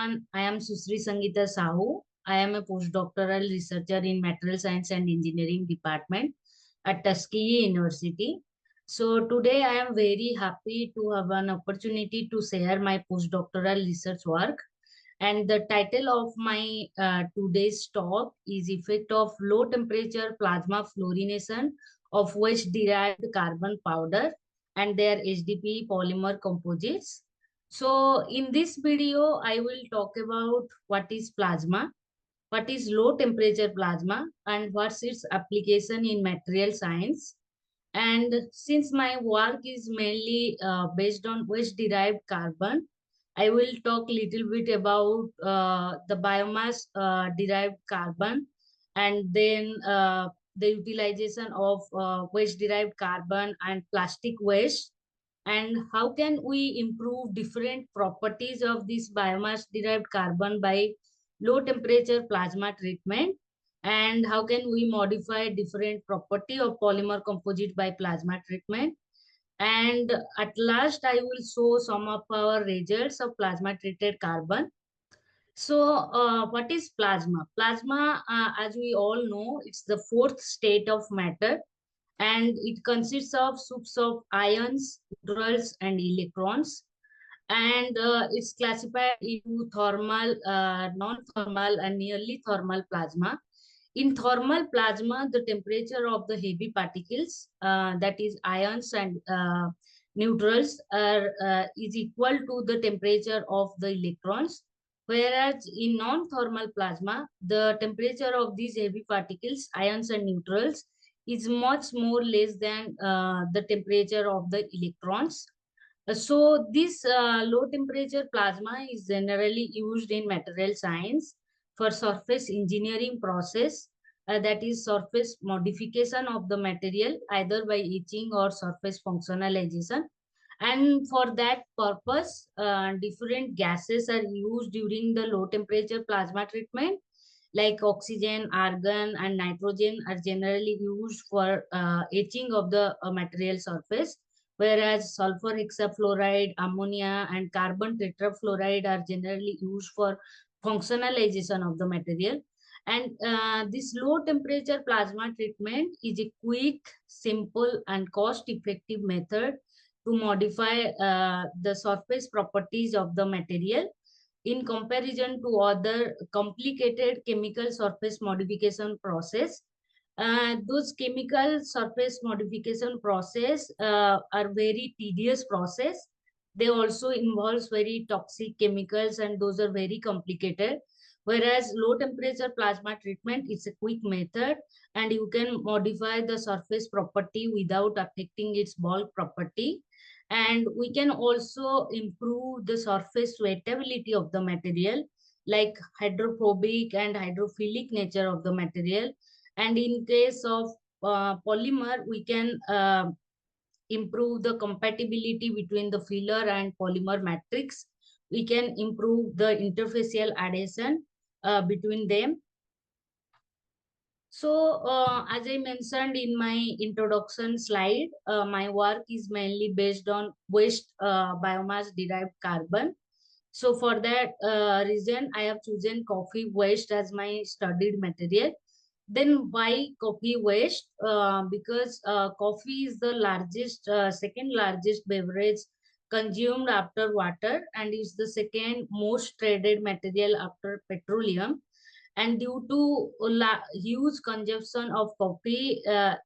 everyone. I am Sushrisangita Sahoo. I am a postdoctoral researcher in Material Science and Engineering Department at Tuskegee University. So today I am very happy to have an opportunity to share my postdoctoral research work. And the title of my today's talk is Effect of Low Temperature Plasma Fluorination of Waste Derived Carbon Powder and their HDPE polymer composites. So in this video, I will talk about what is plasma, what is low temperature plasma, and what's its application in material science. And since my work is mainly based on waste derived carbon, I will talk little bit about the biomass derived carbon, and then the utilization of waste derived carbon and plastic waste, and how can we improve different properties of this biomass derived carbon by low temperature plasma treatment, and how can we modify different property of polymer composite by plasma treatment. And at last I will show some of our results of plasma treated carbon. So what is plasma? Plasma, as we all know, it's the fourth state of matter, and it consists of soups of ions, neutrals, and electrons. And it's classified into thermal, non-thermal, and nearly thermal plasma. In thermal plasma, the temperature of the heavy particles, that is ions and neutrals, is equal to the temperature of the electrons. Whereas in non-thermal plasma, the temperature of these heavy particles, ions and neutrals, is much more less than the temperature of the electrons. So this low temperature plasma is generally used in material science for surface engineering process, that is surface modification of the material either by etching or surface functionalization. And for that purpose, different gases are used during the low temperature plasma treatment, like oxygen, argon, and nitrogen are generally used for etching of the material surface, whereas sulfur hexafluoride, ammonia, and carbon tetrafluoride are generally used for functionalization of the material. And this low temperature plasma treatment is a quick, simple, and cost-effective method to modify the surface properties of the material in comparison to other complicated chemical surface modification process. Those chemical surface modification process are very tedious process. They also involves very toxic chemicals, and those are very complicated. Whereas low temperature plasma treatment is a quick method, and you can modify the surface property without affecting its bulk property. And we can also improve the surface wettability of the material, like hydrophobic and hydrophilic nature of the material. And in case of polymer, we can improve the compatibility between the filler and polymer matrix. We can improve the interfacial adhesion between them. So, as I mentioned in my introduction slide, my work is mainly based on waste biomass derived carbon. So for that reason, I have chosen coffee waste as my studied material. Then why coffee waste? Because coffee is the largest, second largest beverage consumed after water, and is the second most traded material after petroleum. And due to huge consumption of coffee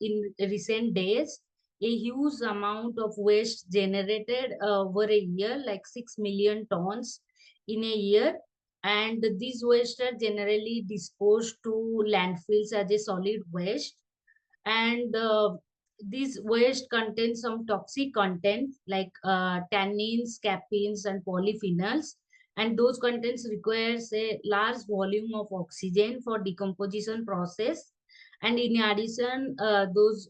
in recent days, a huge amount of waste generated over a year, like 6 million tons in a year. And these waste are generally disposed to landfills as a solid waste. And this waste contains some toxic content like tannins, caffeines, and polyphenols. And those contents requires a large volume of oxygen for decomposition process. And in addition, those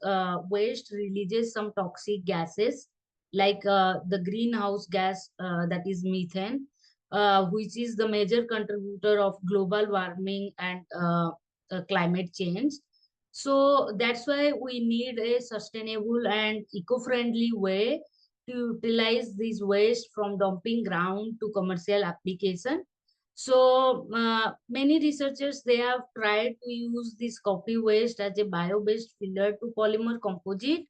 waste releases some toxic gases like the greenhouse gas, that is methane, which is the major contributor of global warming and climate change. So that's why we need a sustainable and eco-friendly way to utilize this waste from dumping ground to commercial application. So many researchers, they have tried to use this coffee waste as a bio-based filler to polymer composite,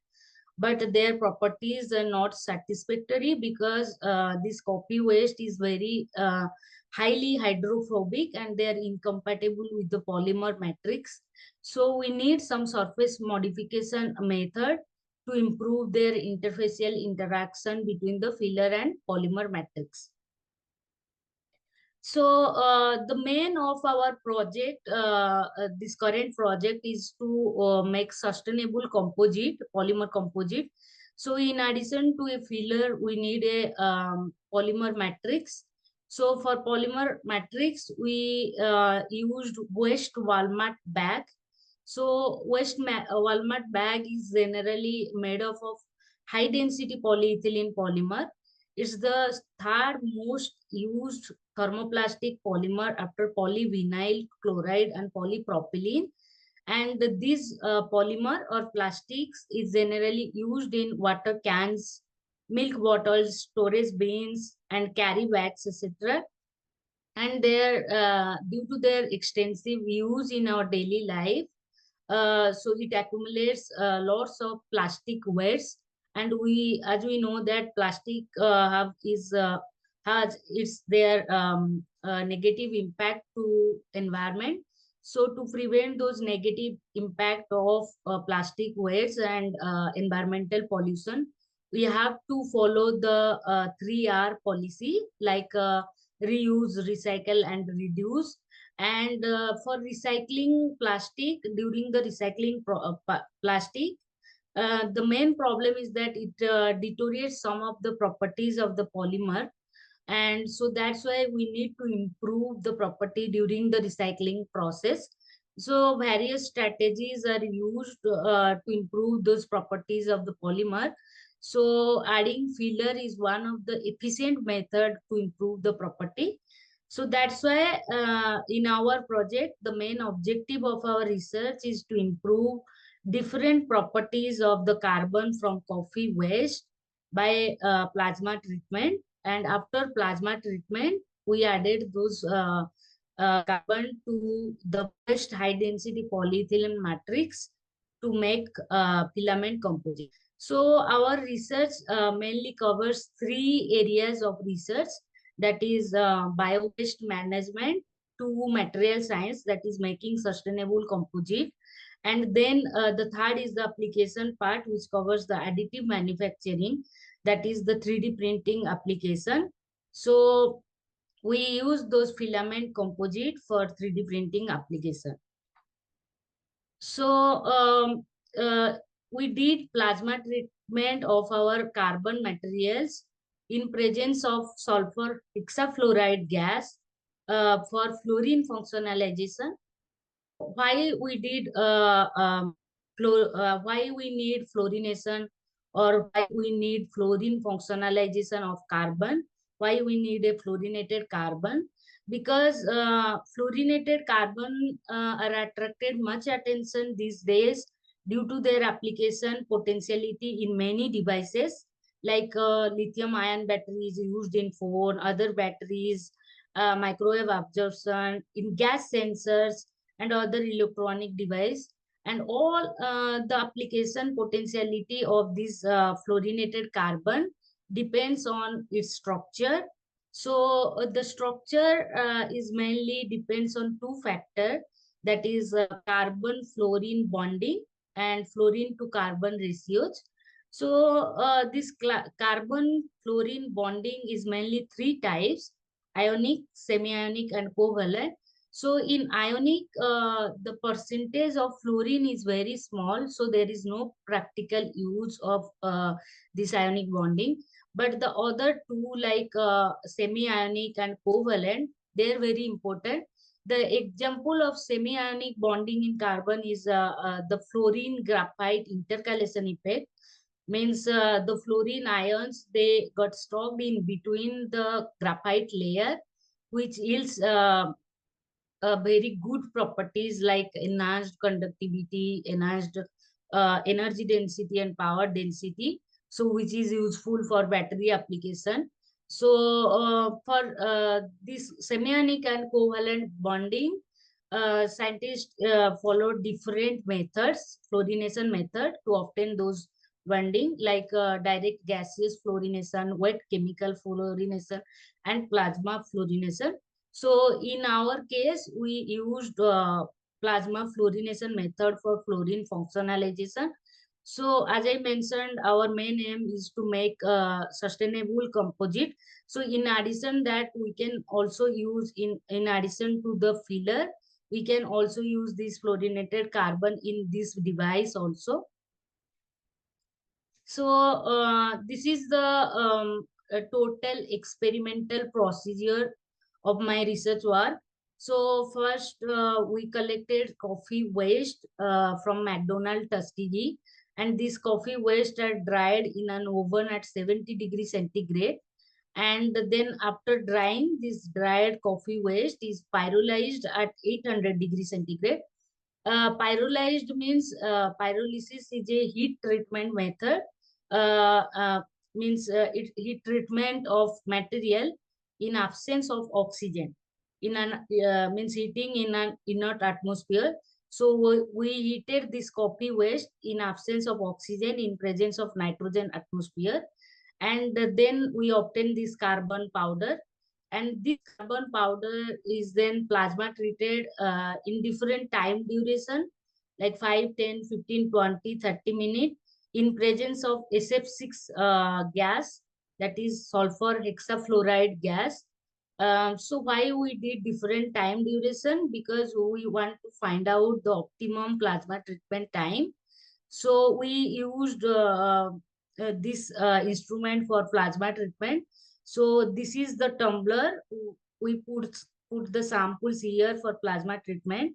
but their properties are not satisfactory because this coffee waste is very highly hydrophobic and they are incompatible with the polymer matrix. So we need some surface modification method to improve their interfacial interaction between the filler and polymer matrix. So the main of our project, this current project, is to make sustainable composite, polymer composite. So in addition to a filler, we need a polymer matrix. So for polymer matrix, we used waste Walmart bag. So Walmart bag is generally made up of high density polyethylene polymer. It's the third most used thermoplastic polymer after polyvinyl chloride and polypropylene. And this polymer or plastics is generally used in water cans, milk bottles, storage bins, and carry bags, etc. And due to their extensive use in our daily life, so it accumulates lots of plastic waste, and as we know that plastic has its their negative impact to environment. So to prevent those negative impact of plastic waste and environmental pollution, we have to follow the 3R policy, like reuse, recycle, and reduce. And for recycling plastic, during the recycling plastic, the main problem is that it deteriorates some of the properties of the polymer, and so that's why we need to improve the property during the recycling process. So various strategies are used to improve those properties of the polymer. So adding filler is one of the efficient method to improve the property. So that's why in our project, the main objective of our research is to improve different properties of the carbon from coffee waste by plasma treatment. And after plasma treatment, we added those carbon to the best high density polyethylene matrix to make filament composite. So our research mainly covers three areas of research, that is bio-waste management, to material science, that is making sustainable composite. And then the third is the application part, which covers the additive manufacturing, that is the 3D printing application. So we use those filament composite for 3D printing application. So we did plasma treatment of our carbon materials in presence of sulfur hexafluoride gas for fluorine functionalization. Why we did why we need fluorination, or why we need fluorine functionalization of carbon, why we need a fluorinated carbon? Because fluorinated carbon are attracted much attention these days due to their application potentiality in many devices, like lithium ion batteries used in phone, other batteries, microwave absorption, in gas sensors, and other electronic device. And all the application potentiality of this fluorinated carbon depends on its structure. So the structure is mainly depends on two factors, that is carbon fluorine bonding and fluorine to carbon ratios. So this carbon fluorine bonding is mainly three types: ionic, semi-ionic, and covalent. So in ionic, the percentage of fluorine is very small, so there is no practical use of this ionic bonding. But the other two, like semi-ionic and covalent, they are very important. The example of semi-ionic bonding in carbon is the fluorine graphite intercalation effect. Means the fluorine ions, they got stocked in between the graphite layer, which yields very good properties like enhanced conductivity, enhanced energy density, and power density. So which is useful for battery application. So for this semionic and covalent bonding, scientists followed different methods, fluorination method to obtain those bonding, like direct gaseous fluorination, wet chemical fluorination, and plasma fluorination. So in our case, we used plasma fluorination method for fluorine functionalization. So as I mentioned, our main aim is to make sustainable composite. So in addition that we can also use in addition to the filler, we can also use this fluorinated carbon in this device also. So this is the total experimental procedure of my research work. So first we collected coffee waste from McDonald Tuskegee, and this coffee waste are dried in an oven at 70 degrees centigrade. And then after drying, this dried coffee waste is pyrolyzed at 800 degrees centigrade. Pyrolyzed means pyrolysis is a heat treatment method. Uh, uh, Means heat treatment of material in absence of oxygen. In an means heating in an inert atmosphere. So we heated this coffee waste in absence of oxygen in presence of nitrogen atmosphere, and then we obtain this carbon powder, and this carbon powder is then plasma treated in different time duration, like 5, 10, 15, 20, 30 minutes in presence of SF6 gas, that is sulfur hexafluoride gas. So why we did different time duration? Because we want to find out the optimum plasma treatment time. So we used this instrument for plasma treatment. So this is the tumbler. We put the samples here for plasma treatment.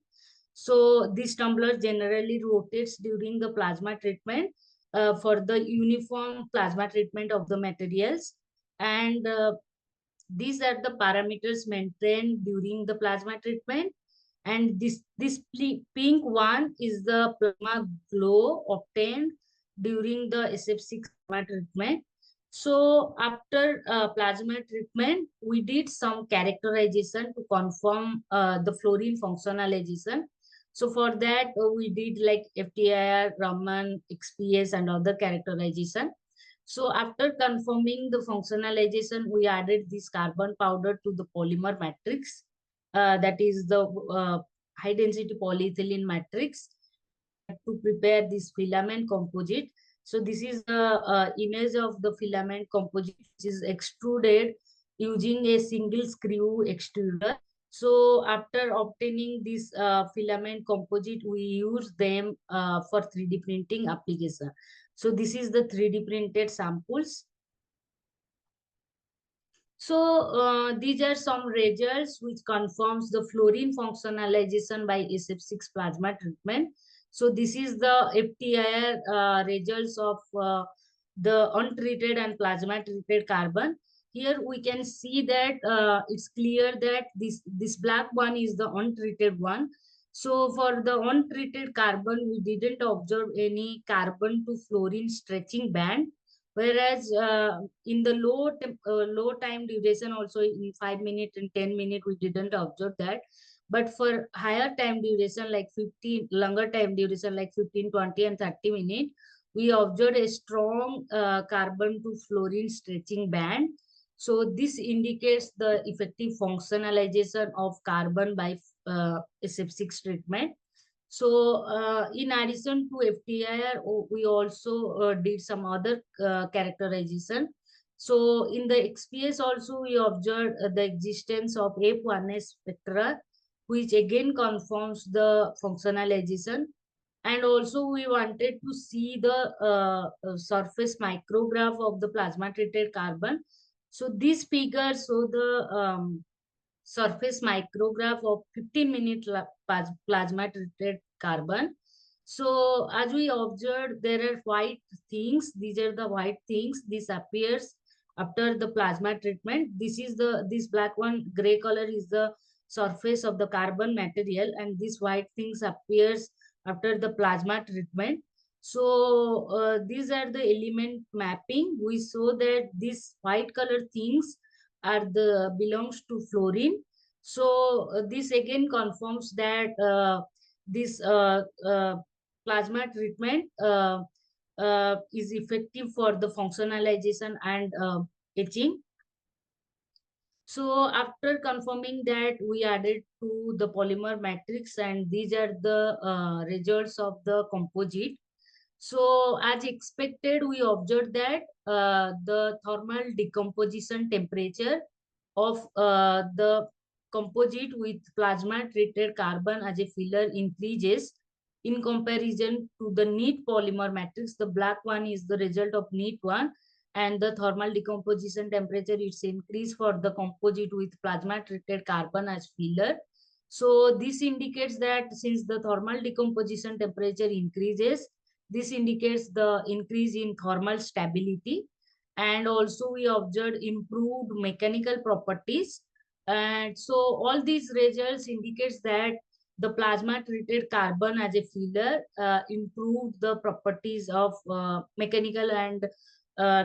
So this tumbler generally rotates during the plasma treatment for the uniform plasma treatment of the materials. And these are the parameters maintained during the plasma treatment. And pink one is the plasma glow obtained during the SF6 plasma treatment. So after plasma treatment, we did some characterization to confirm the fluorine functionalization. So for that, we did like FTIR, Raman, XPS, and other characterization. So after confirming the functionalization, we added this carbon powder to the polymer matrix. That is the high density polyethylene matrix to prepare this filament composite. So this is the image of the filament composite, which is extruded using a single screw extruder. So after obtaining this filament composite, we use them for 3D printing application. So this is the 3D printed samples. So these are some results which confirms the fluorine functionalization by SF6 plasma treatment. So this is the FTIR results of the untreated and plasma treated carbon. Here we can see that it's clear that this black one is the untreated one. So for the untreated carbon, we didn't observe any carbon to fluorine stretching band, whereas in the low time duration also in 5 minutes and 10 minutes we didn't observe that. But for higher time duration like 15, longer time duration like 15, 20, and 30 minutes, we observed a strong carbon to fluorine stretching band. So this indicates the effective functionalization of carbon by SF6 treatment. So, in addition to FTIR, we also did some other characterization. So, in the XPS also, we observed the existence of F1S spectra, which again confirms the functionalization. And also, we wanted to see the surface micrograph of the plasma treated carbon. So, this figure show the surface micrograph of 15-minute plasma treated carbon. So as we observed, there are white things. These are the white things. This appears after the plasma treatment. This black one, gray color is the surface of the carbon material, and this white things appears after the plasma treatment. So these are the element mapping. We saw that these white color things belongs to fluorine. So this again confirms that this plasma treatment is effective for the functionalization and etching. So after confirming that, we added to the polymer matrix, and these are the results of the composite. So as expected, we observed that the thermal decomposition temperature of the composite with plasma treated carbon as a filler increases in comparison to the neat polymer matrix. The black one is the result of neat one, and the thermal decomposition temperature is increased for the composite with plasma treated carbon as filler. So this indicates that since the thermal decomposition temperature increases, this indicates the increase in thermal stability, and also we observed improved mechanical properties. And so all these results indicates that the plasma treated carbon as a filler improved the properties of mechanical and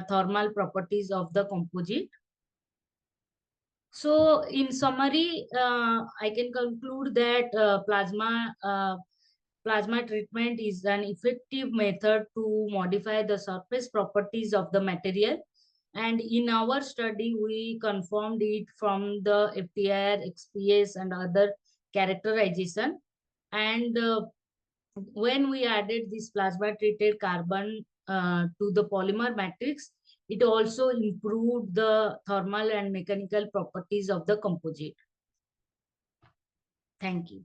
thermal properties of the composite. So in summary, I can conclude that plasma treatment is an effective method to modify the surface properties of the material. And in our study, we confirmed it from the FTIR, XPS, and other characterization. And when we added this plasma treated carbon to the polymer matrix, it also improved the thermal and mechanical properties of the composite. Thank you.